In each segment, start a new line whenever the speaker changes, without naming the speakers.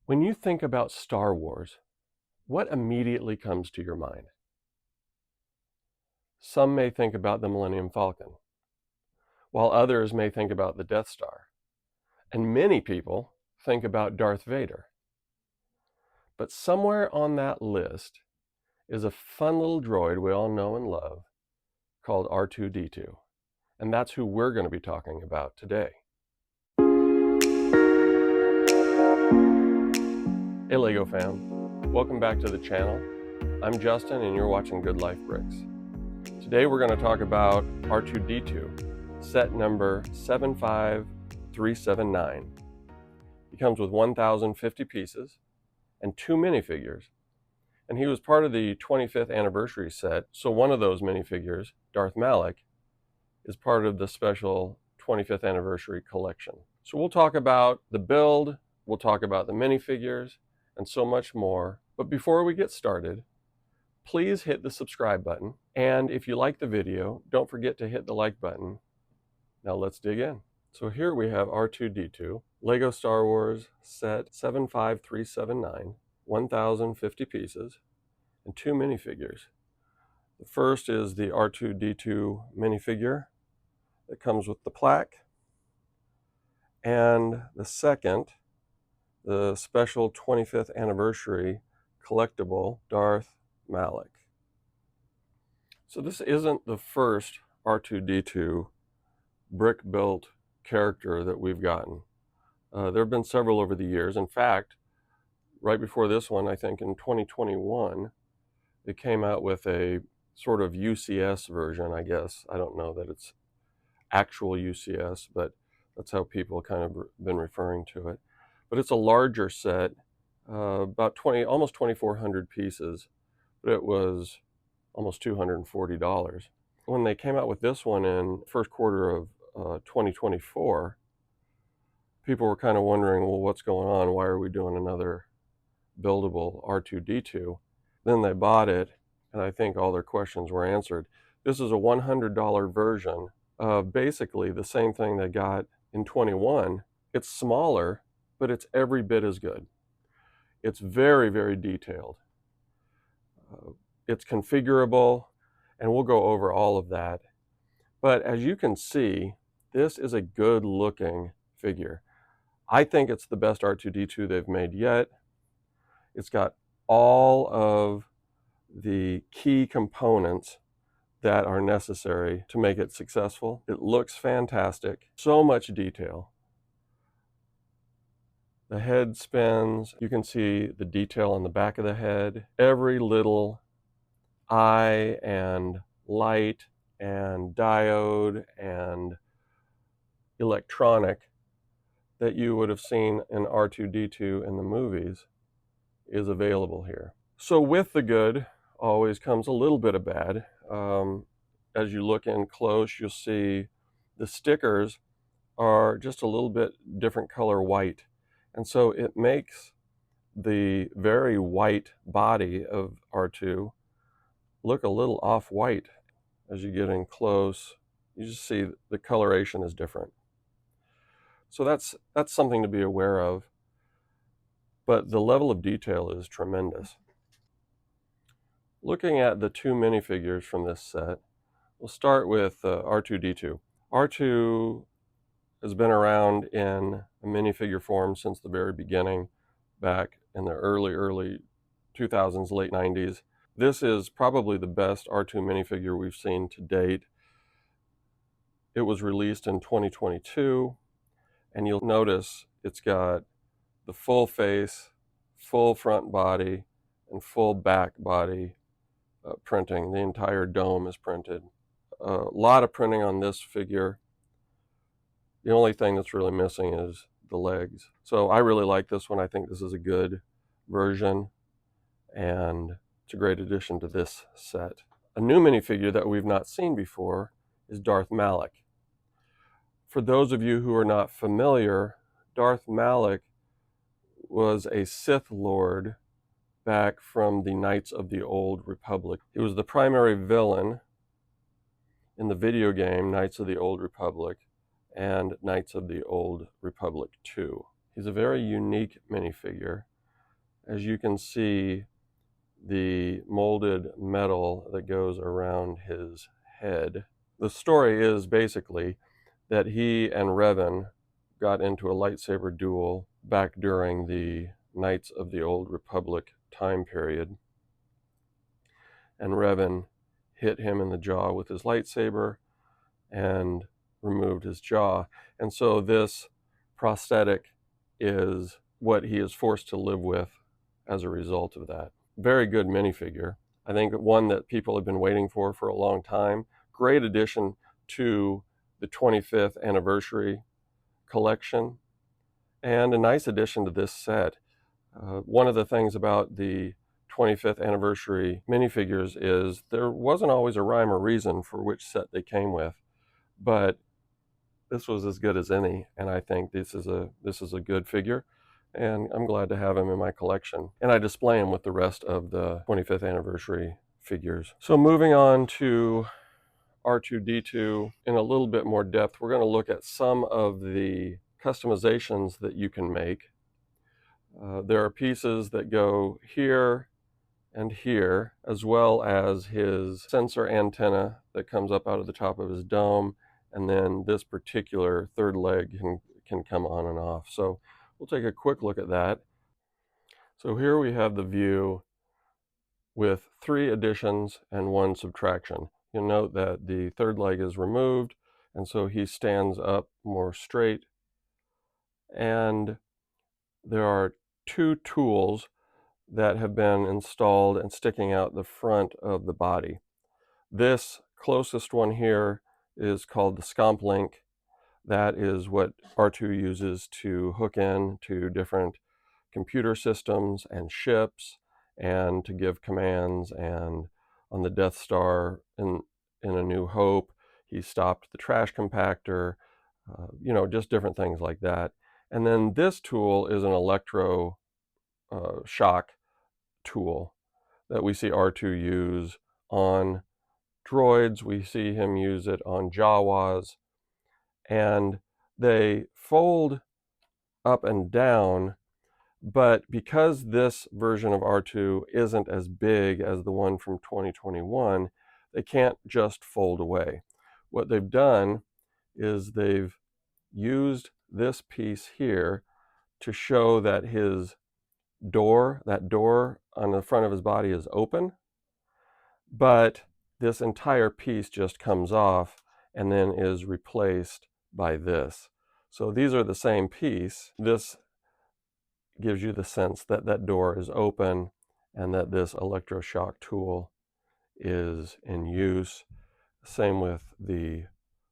When you think about Star Wars, what immediately comes to your mind? Some may think about the Millennium Falcon, while others may think about the Death Star, and many people think about Darth Vader. But somewhere on that list is a fun little droid we all know and love called R2-D2, and that's who we're going to be talking about today. Hey LEGO fam, welcome back to the channel. I'm Justin and you're watching Good Life Bricks. Today we're going to talk about R2-D2, set number 75379. He comes with 1,050 pieces and 2 minifigures, and he was part of the 25th anniversary set, so one of those minifigures, Darth Malak, is part of the special 25th anniversary collection. So we'll talk about the build, we'll talk about the minifigures, and so much more. But before we get started, please hit the subscribe button. And if you like the video, don't forget to hit the like button. Now let's dig in. So here we have R2-D2, LEGO Star Wars set 75379, 1,050 pieces, and 2 minifigures. The first is the R2-D2 minifigure that comes with the plaque. And the second, the special 25th anniversary collectible Darth Malak. So this isn't the first R2-D2 brick-built character that we've gotten. There have been several over the years. In fact, right before this one, I think in 2021, they came out with a sort of UCS version, I guess. I don't know that it's actual UCS, but that's how people kind of been referring to it. But it's a larger set, about almost 2,400 pieces, but it was almost $240. When they came out with this one in first quarter of 2024, people were kind of wondering, well, what's going on? Why are we doing another buildable R2-D2? Then they bought it, and I think all their questions were answered. This is a $100 version of basically the same thing they got in 21. It's smaller, but it's every bit as good. It's very, very detailed. It's configurable, and we'll go over all of that. But as you can see, this is a good looking figure. I think it's the best R2-D2 they've made yet. It's got all of the key components that are necessary to make it successful. It looks fantastic. So much detail. The head spins. You can see the detail on the back of the head. Every little eye and light and diode and electronic that you would have seen in R2-D2 in the movies is available here. So with the good always comes a little bit of bad. As you look in close, you'll see the stickers are just a little bit different color white. And so it makes the very white body of R2 look a little off-white. As you get in close, you just see the coloration is different. So that's something to be aware of. But the level of detail is tremendous. Looking at the 2 minifigures from this set, we'll start with R2-D2. R2 has been around in a minifigure form since the very beginning, back in the early 2000s, late 90s. This is probably the best R2 minifigure we've seen to date. It was released in 2022, and you'll notice it's got the full face, full front body, and full back body printing. The entire dome is printed. A lot of printing on this figure. The only thing that's really missing is the legs. So I really like this one. I think this is a good version, and it's a great addition to this set. A new minifigure that we've not seen before is Darth Malak. For those of you who are not familiar, Darth Malak was a Sith Lord back from the Knights of the Old Republic. He was the primary villain in the video game Knights of the Old Republic and Knights of the Old Republic 2. He's a very unique minifigure. as you can see, the molded metal that goes around his head. The story is basically that he and Revan got into a lightsaber duel back during the Knights of the Old Republic time period, and Revan hit him in the jaw with his lightsaber and removed his jaw. And so this prosthetic is what he is forced to live with as a result of that. Very good minifigure. I think one that people have been waiting for a long time. Great addition to the 25th anniversary collection, and a nice addition to this set. One of the things about the 25th anniversary minifigures is there wasn't always a rhyme or reason for which set they came with, but this was as good as any, and I think this is a good figure, and I'm glad to have him in my collection. And I display him with the rest of the 25th anniversary figures. So moving on to R2-D2 in a little bit more depth, we're going to look at some of the customizations that you can make. There are pieces that go here and here, as well as his sensor antenna that comes up out of the top of his dome, and then this particular third leg can come on and off. So we'll take a quick look at that. So here we have the view with 3 additions and 1 subtraction. You'll note that the third leg is removed, and so he stands up more straight. And there are 2 tools that have been installed and sticking out the front of the body. This closest one here is called the Scomp Link. That is what R2 uses to hook in to different computer systems and ships, and to give commands. And on the Death Star in A New Hope, he stopped the trash compactor, just different things like that. And then this tool is an electro shock tool that we see R2 use on droids. We see him use it on Jawas, and they fold up and down, but because this version of R2 isn't as big as the one from 2021, they can't just fold away. What they've done is they've used this piece here to show that that door on the front of his body is open, but this entire piece just comes off and then is replaced by this. So these are the same piece. This gives you the sense that that door is open and that this electroshock tool is in use. Same with the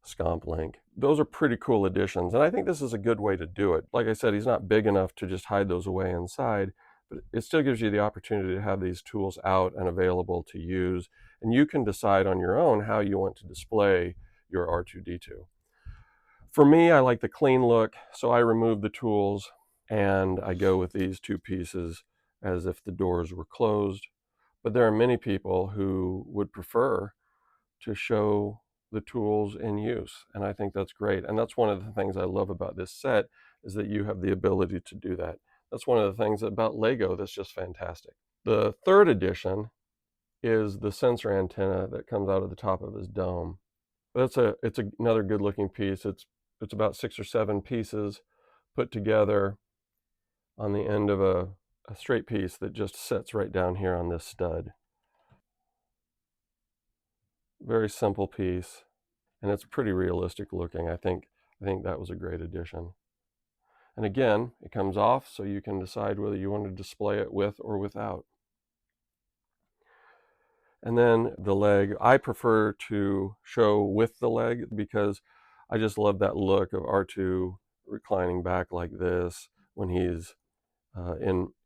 Scomp Link. Those are pretty cool additions, and I think this is a good way to do it. Like I said, he's not big enough to just hide those away inside, but it still gives you the opportunity to have these tools out and available to use, and you can decide on your own how you want to display your R2-D2. For me, I like the clean look, so I remove the tools and I go with these 2 pieces as if the doors were closed. But there are many people who would prefer to show the tools in use, and I think that's great. And that's one of the things I love about this set, is that you have the ability to do that. That's one of the things about Lego that's just fantastic. The third addition is the sensor antenna that comes out of the top of his dome. It's another good looking piece. It's about 6 or 7 pieces put together on the end of a straight piece that just sits right down here on this stud. Very simple piece, and it's pretty realistic looking. I think that was a great addition. And again, it comes off so you can decide whether you want to display it with or without. And then the leg, I prefer to show with the leg because I just love that look of R2 reclining back like this when he's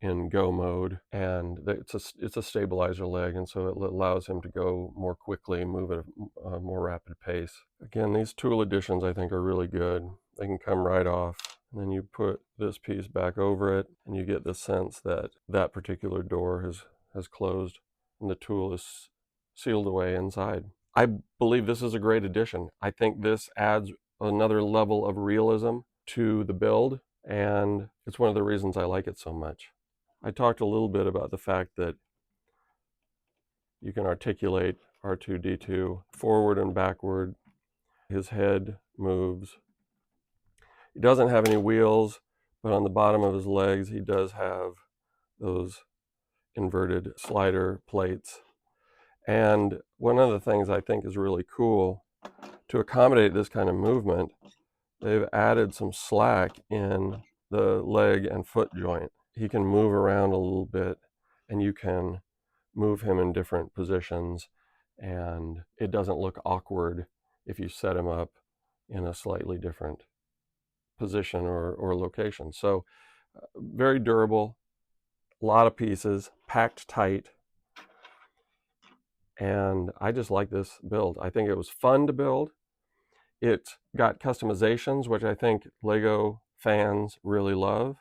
in go mode, and it's a stabilizer leg, and so it allows him to go more quickly, move at a more rapid pace. Again, these tool additions I think are really good. They can come right off, and then you put this piece back over it, and you get the sense that that particular door has closed, and the tool is sealed away inside. I believe this is a great addition. I think this adds another level of realism to the build, and it's one of the reasons I like it so much. I talked a little bit about the fact that you can articulate R2-D2 forward and backward. His head moves. He doesn't have any wheels, but on the bottom of his legs he does have those inverted slider plates. And one of the things I think is really cool, to accommodate this kind of movement, they've added some slack in the leg and foot joint. He can move around a little bit, and you can move him in different positions, and it doesn't look awkward if you set him up in a slightly different position or location. So very durable, a lot of pieces, packed tight, and I just like this build. I think it was fun to build. It got customizations, which I think Lego fans really love,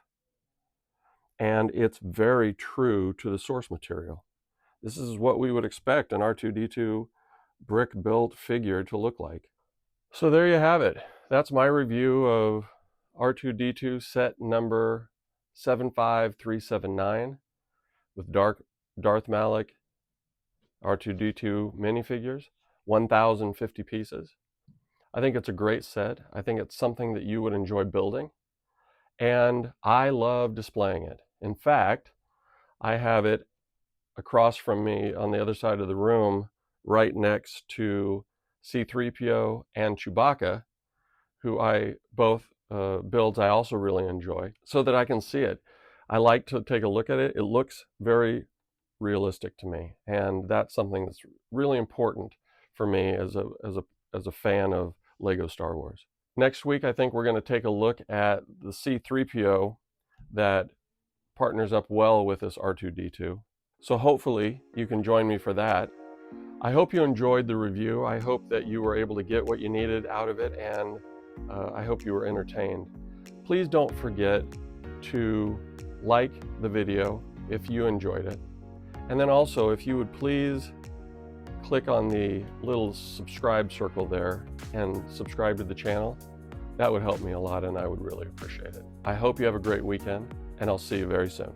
and it's very true to the source material. This is what we would expect an R2-D2 brick-built figure to look like. So there you have it. That's my review of R2-D2 set number 75379 with Darth Malak R2-D2 minifigures, 1,050 pieces. I think it's a great set. I think it's something that you would enjoy building, and I love displaying it. In fact, I have it across from me on the other side of the room, right next to C-3PO and Chewbacca, who I both builds I also really enjoy, so that I can see it. I like to take a look at it. It looks very realistic to me, and that's something that's really important for me as a fan of Lego Star Wars. Next week, I think we're going to take a look at the C-3PO that partners up well with this R2-D2. So hopefully you can join me for that. I hope you enjoyed the review. I hope that you were able to get what you needed out of it, and I hope you were entertained. Please don't forget to like the video if you enjoyed it. And then also, if you would please click on the little subscribe circle there and subscribe to the channel. That would help me a lot, and I would really appreciate it. I hope you have a great weekend, and I'll see you very soon.